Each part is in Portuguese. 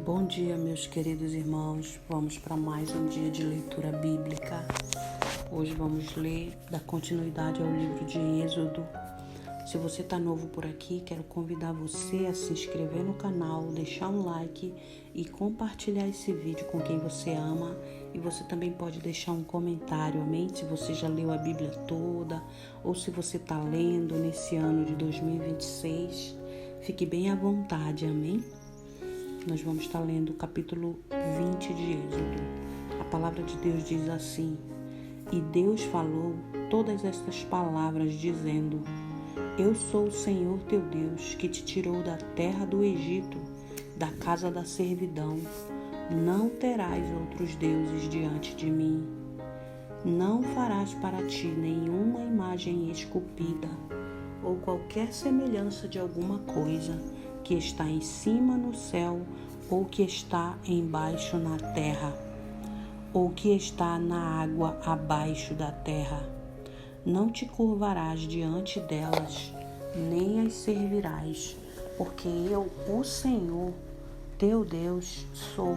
Bom dia, meus queridos irmãos. Vamos para mais um dia de leitura bíblica. Hoje vamos ler, dar continuidade ao livro de Êxodo. Se você está novo por aqui, quero convidar você a se inscrever no canal, deixar um like e compartilhar esse vídeo com quem você ama. E você também pode deixar um comentário, amém? Se você já leu a Bíblia toda ou se você está lendo nesse ano de 2026, fique bem à vontade, amém? Nós vamos estar lendo o capítulo 20 de Êxodo. A palavra de Deus diz assim: E Deus falou todas estas palavras, dizendo: Eu sou o Senhor teu Deus, que te tirou da terra do Egito, da casa da servidão. Não terás outros deuses diante de mim. Não farás para ti nenhuma imagem esculpida, ou qualquer semelhança de alguma coisa que está em cima no céu, ou que está embaixo na terra, ou que está na água abaixo da terra. Não te curvarás diante delas, nem as servirás, porque eu, o Senhor, teu Deus, sou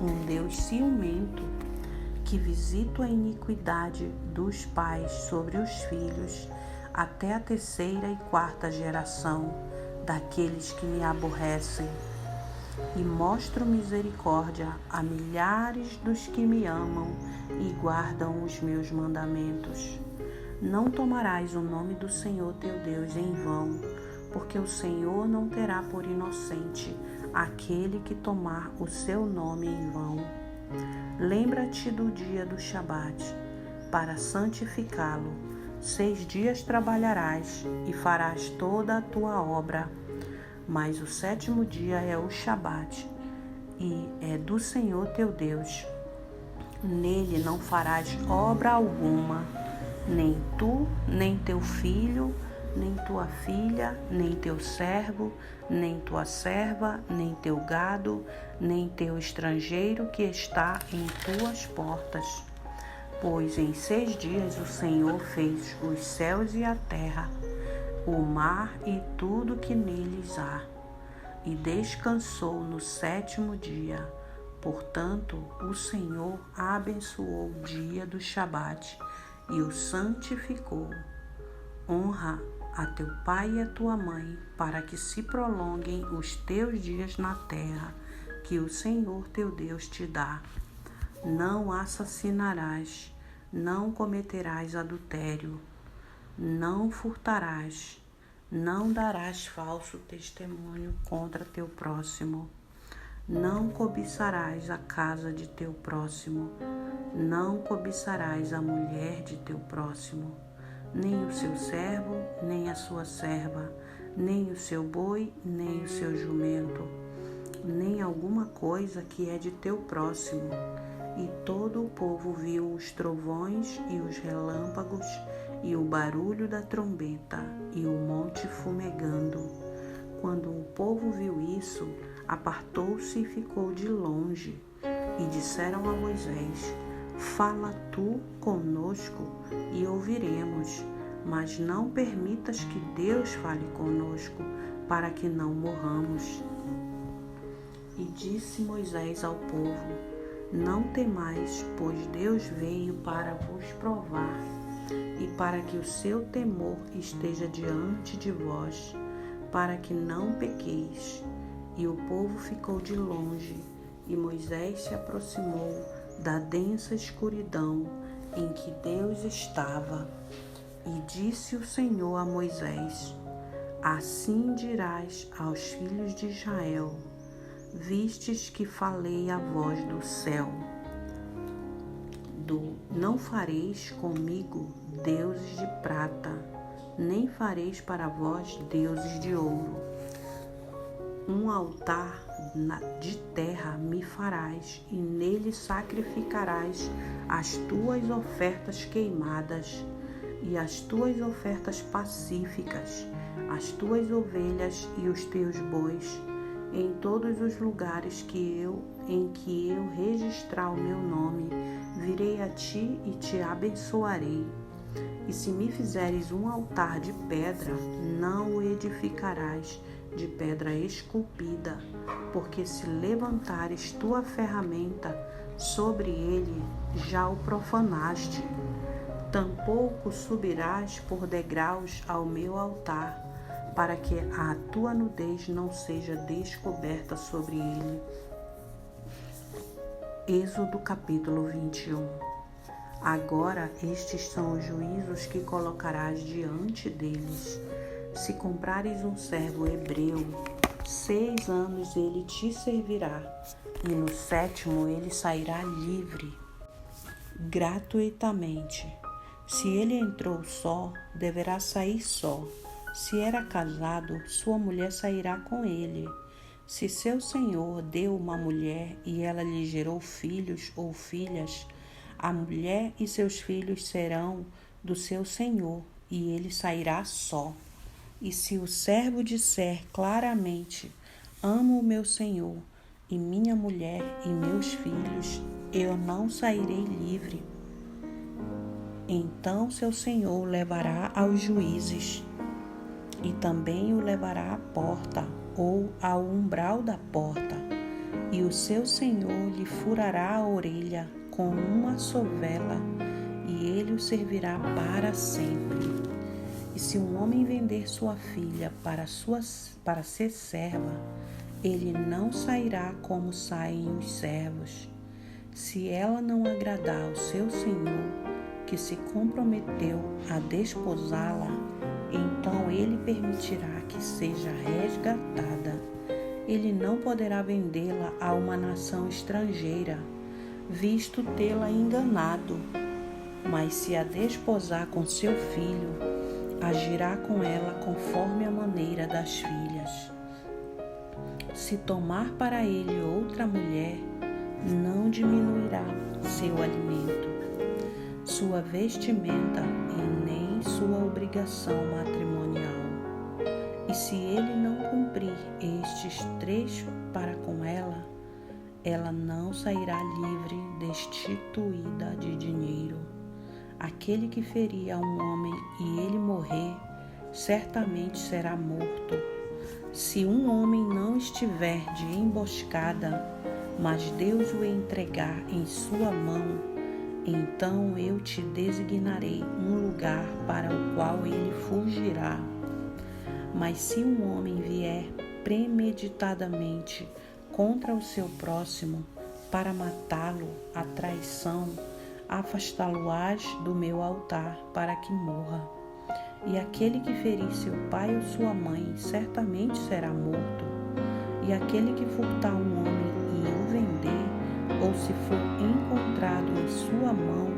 um Deus ciumento, que visito a iniquidade dos pais sobre os filhos, até a terceira e quarta geração daqueles que me aborrecem, e mostro misericórdia a milhares dos que me amam e guardam os meus mandamentos. Não tomarás o nome do Senhor teu Deus em vão, porque o Senhor não terá por inocente aquele que tomar o seu nome em vão. Lembra-te do dia do Shabat, para santificá-lo. 6 dias trabalharás e farás toda a tua obra, mas o 7º dia é o Shabat, e é do Senhor teu Deus. Nele não farás obra alguma, nem tu, nem teu filho, nem tua filha, nem teu servo, nem tua serva, nem teu gado, nem teu estrangeiro que está em tuas portas. Pois em 6 dias o Senhor fez os céus e a terra, o mar e tudo que neles há, e descansou no 7º dia. Portanto, o Senhor abençoou o dia do Shabat e o santificou. Honra a teu pai e a tua mãe, para que se prolonguem os teus dias na terra que o Senhor teu Deus te dá. Não assassinarás, não cometerás adultério, não furtarás, não darás falso testemunho contra teu próximo, não cobiçarás a casa de teu próximo, não cobiçarás a mulher de teu próximo, nem o seu servo, nem a sua serva, nem o seu boi, nem o seu jumento, nem alguma coisa que é de teu próximo. E todo o povo viu os trovões e os relâmpagos e o barulho da trombeta e o monte fumegando. Quando o povo viu isso, apartou-se e ficou de longe. E disseram a Moisés: Fala tu conosco e ouviremos, mas não permitas que Deus fale conosco, para que não morramos. E disse Moisés ao povo: Não temais, pois Deus veio para vos provar, e para que o seu temor esteja diante de vós, para que não pequeis. E o povo ficou de longe, e Moisés se aproximou da densa escuridão em que Deus estava. E disse o Senhor a Moisés: Assim dirás aos filhos de Israel: Vistes que falei a voz do céu, não fareis comigo deuses de prata, nem fareis para vós deuses de ouro. Um altar de terra me farás, e nele sacrificarás as tuas ofertas queimadas e as tuas ofertas pacíficas, as tuas ovelhas e os teus bois, em todos os lugares em que eu registrar o meu nome, virei a ti e te abençoarei. E se me fizeres um altar de pedra, não o edificarás, de pedra esculpida, porque se levantares tua ferramenta sobre ele, já o profanaste. Tampouco subirás por degraus ao meu altar, para que a tua nudez não seja descoberta sobre ele. Êxodo capítulo 21. Agora estes são os juízos que colocarás diante deles. Se comprares um servo hebreu, 6 anos ele te servirá, e no 7º ele sairá livre, gratuitamente. Se ele entrou só, deverá sair só. Se era casado, sua mulher sairá com ele. Se seu senhor deu uma mulher e ela lhe gerou filhos ou filhas, a mulher e seus filhos serão do seu senhor, e ele sairá só. E se o servo disser claramente: amo o meu senhor, e minha mulher e meus filhos, eu não sairei livre. Então seu senhor o levará aos juízes, e também o levará à porta, ou ao umbral da porta, e o seu senhor lhe furará a orelha com uma sovela, e ele o servirá para sempre. E se um homem vender sua filha para ser serva, ele não sairá como saem os servos. Se ela não agradar ao seu senhor, que se comprometeu a desposá-la, então ele permitirá que seja resgatada. Ele não poderá vendê-la a uma nação estrangeira, visto tê-la enganado. Mas se a desposar com seu filho, agirá com ela conforme a maneira das filhas. Se tomar para ele outra mulher, não diminuirá seu alimento, sua vestimenta e nem sua obrigação matrimonial. E se ele não cumprir estes 3 para com ela, ela não sairá livre, destituída de dinheiro. Aquele que ferir a um homem e ele morrer, certamente será morto. Se um homem não estiver de emboscada, mas Deus o entregar em sua mão, então eu te designarei um lugar para o qual ele fugirá. Mas se um homem vier premeditadamente contra o seu próximo para matá-lo à traição, afastá-lo-ás do meu altar para que morra. E aquele que ferir seu pai ou sua mãe certamente será morto. E aquele que furtar um homem e o vender, ou se for encontrado em sua mão,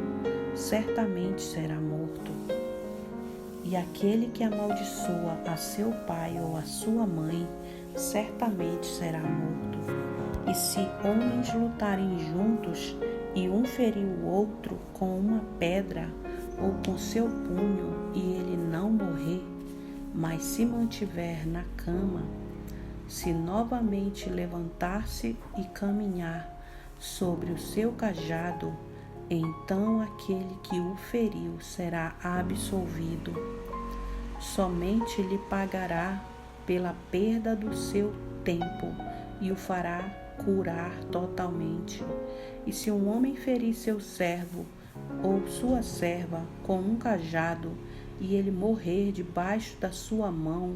certamente será morto. E aquele que amaldiçoa a seu pai ou a sua mãe, certamente será morto. E se homens lutarem juntos, e um ferir o outro com uma pedra ou com seu punho, e ele não morrer, mas se mantiver na cama, se novamente levantar-se e caminhar sobre o seu cajado, então aquele que o feriu será absolvido. Somente lhe pagará pela perda do seu tempo e o fará curar totalmente. E se um homem ferir seu servo ou sua serva com um cajado e ele morrer debaixo da sua mão,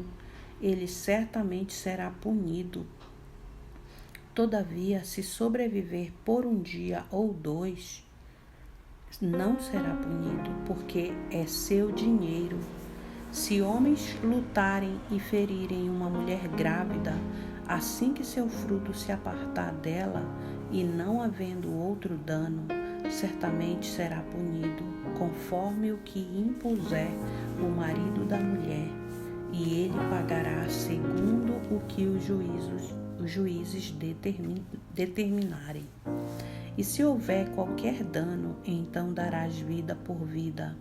ele certamente será punido. Todavia, se sobreviver por um dia ou 2, não será punido, porque é seu dinheiro. Se homens lutarem e ferirem uma mulher grávida, assim que seu fruto se apartar dela, e não havendo outro dano, certamente será punido, conforme o que impuser o marido da mulher, e ele pagará segundo o que os juízes determinarem. E se houver qualquer dano, então darás vida por vida,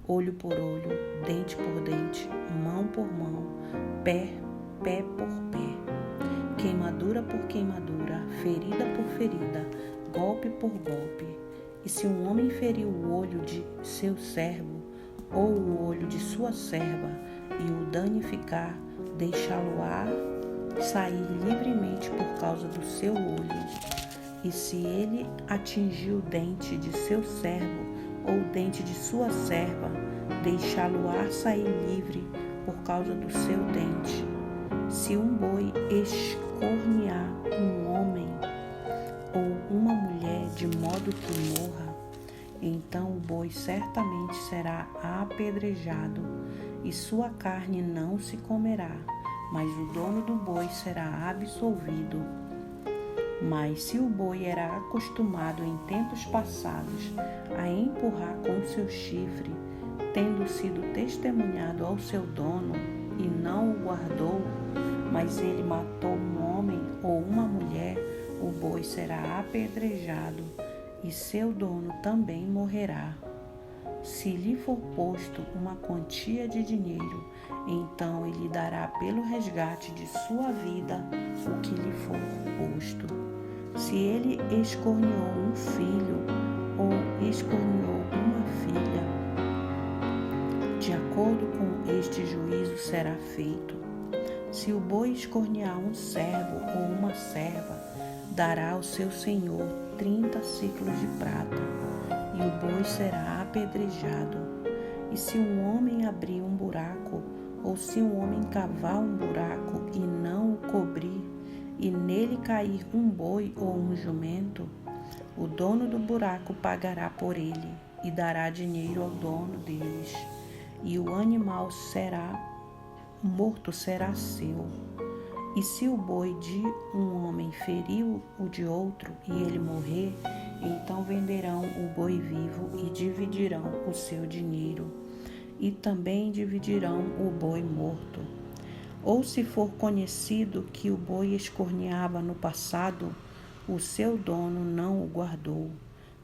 olho por olho, dente por dente, mão por mão, pé por pé, queimadura por queimadura, ferida por ferida, golpe por golpe. E se um homem ferir o olho de seu servo ou o olho de sua serva e o danificar, deixá-lo-á sair livremente por causa do seu olho. E se ele atingir o dente de seu servo ou o dente de sua serva, deixá-lo-á sair livre por causa do seu dente. Se um boi escornear um homem ou uma mulher de modo que morra, então o boi certamente será apedrejado e sua carne não se comerá, mas o dono do boi será absolvido. Mas se o boi era acostumado em tempos passados a empurrar com seu chifre, tendo sido testemunhado ao seu dono, e não o guardou, mas ele matou um homem ou uma mulher, o boi será apedrejado e seu dono também morrerá. Se lhe for posto uma quantia de dinheiro, então ele dará pelo resgate de sua vida o que lhe for posto. Se ele escorneou um filho ou escorneou uma filha, de acordo com este juízo será feito. Se o boi escornear um servo ou uma serva, dará ao seu senhor 30 siclos de prata, e o boi será apedrejado. E se um homem abrir um buraco, ou se um homem cavar um buraco e não o cobrir, e nele cair um boi ou um jumento, o dono do buraco pagará por ele e dará dinheiro ao dono deles, e o animal morto será seu. E se o boi de um homem feriu o de outro e ele morrer, então venderão o boi vivo e dividirão o seu dinheiro, e também dividirão o boi morto. Ou se for conhecido que o boi escorneava no passado, o seu dono não o guardou,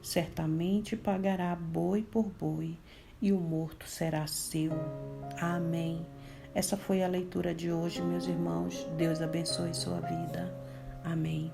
certamente pagará boi por boi, e o morto será seu. Amém. Essa foi a leitura de hoje, meus irmãos. Deus abençoe sua vida. Amém.